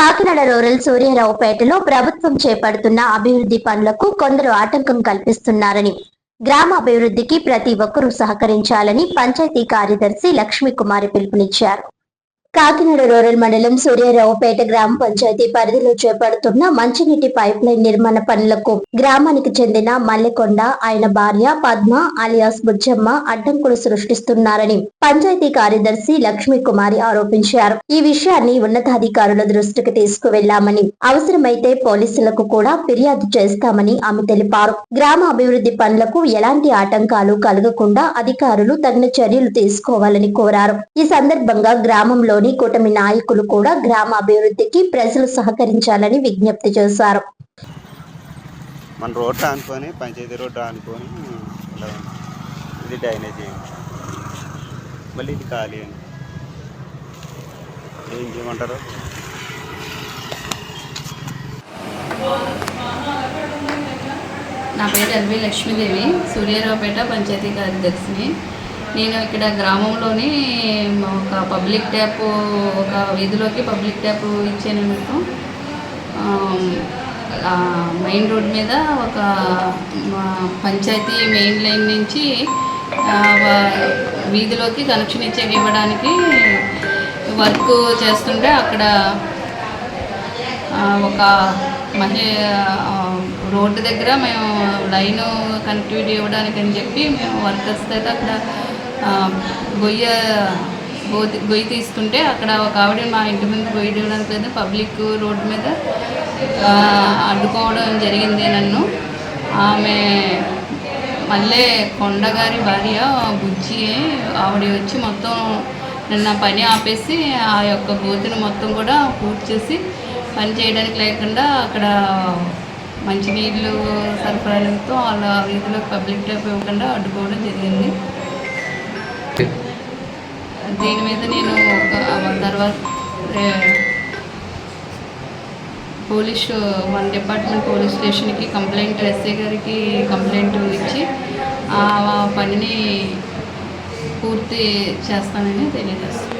Kakinada rural సూర్యారావుపేటలో ప్రభుత్వం చేపడుతున్న అభివృద్ధి పనులకు కొందరు ఆటంకం కల్పిస్తున్నారని, గ్రామ అభివృద్ధికి ప్రతి ఒక్కరూ సహకరించాలని పంచాయతీ కార్యదర్శి లక్ష్మీకుమారి పిలుపునిచ్చారు. కాకినాడ రూరల్ మండలం సూర్యారావుపేట గ్రామ పంచాయతీ పరిధిలో చేపడుతున్న మంచినీటి పైప్ లైన్ నిర్మాణ పనులకు గ్రామానికి చెందిన మల్లెకొండ, ఆయన భార్య పద్మ అలియాస్ బుజ్జమ్మ అడ్డంకులు సృష్టిస్తున్నారని పంచాయతీ కార్యదర్శి లక్ష్మీకుమారి ఆరోపించారు. ఈ విషయాన్ని ఉన్నతాధికారుల దృష్టికి తీసుకువెళ్లామని, అవసరమైతే పోలీసులకు కూడా ఫిర్యాదు చేస్తామని ఆమె తెలిపారు. గ్రామ అభివృద్ధి పనులకు ఎలాంటి ఆటంకాలు కలగకుండా అధికారులు తగిన చర్యలు తీసుకోవాలని కోరారు. ఈ సందర్భంగా గ్రామంలో కూటమి నాయకులు కూడా గ్రామ అభివృద్ధికి ప్రజలు సహకరించాలని విజ్ఞప్తి చేశారు. మన రోడ్డు అనుకొని పంచాయతీ రోడ్డు అనుకొని ఇది డ్రైనేజ్ మళ్ళీ ఇది ఖాళీ అని ఏం చేయమంటారు? నా పేరు ఎల్వి లక్ష్మీదేవి, సూర్యారావుపేట పంచాయతీ కార్యదర్శిని. నేను ఇక్కడ గ్రామంలోని ఒక పబ్లిక్ ట్యాప్, ఒక వీధిలోకి పబ్లిక్ ట్యాప్ ఇచ్చాను. మీకు మెయిన్ రోడ్ మీద ఒక పంచాయతీ మెయిన్ లైన్ నుంచి వీధిలోకి కనెక్షన్ ఇవ్వడానికి వర్క్ చేస్తుంటే అక్కడ ఒక రోడ్డు దగ్గర మేము లైన్ కనెక్టివిటీ ఇవ్వడానికి అని చెప్పి మేము వర్కర్స్ అయితే అక్కడ గొయ్యి తీస్తుంటే అక్కడ ఒక ఆవిడ మా ఇంటి ముందు గొయ్యి తీయడానికి పబ్లిక్ రోడ్డు మీద అడ్డుకోవడం జరిగింది నన్ను. ఆమె మళ్ళీ కొండగారి భార్య బుజ్జి ఆవిడ వచ్చి మొత్తం నిన్న పని ఆపేసి ఆ యొక్క గోతును మొత్తం కూడా పూర్తి చేసి పని చేయడానికి లేకుండా అక్కడ మంచినీళ్ళు సరఫరాలతో వాళ్ళ వీధిలో పబ్లిక్ ట్యాప్ ఇవ్వకుండా అడ్డుకోవడం జరిగింది. దీని మీద నేను తర్వాత మన డిపార్ట్మెంట్ పోలీస్ స్టేషన్కి కంప్లైంట్, ఎస్ఐ గారికి కంప్లైంట్ ఇచ్చి ఆ పనిని పూర్తి చేస్తానని తెలియజేస్తాను.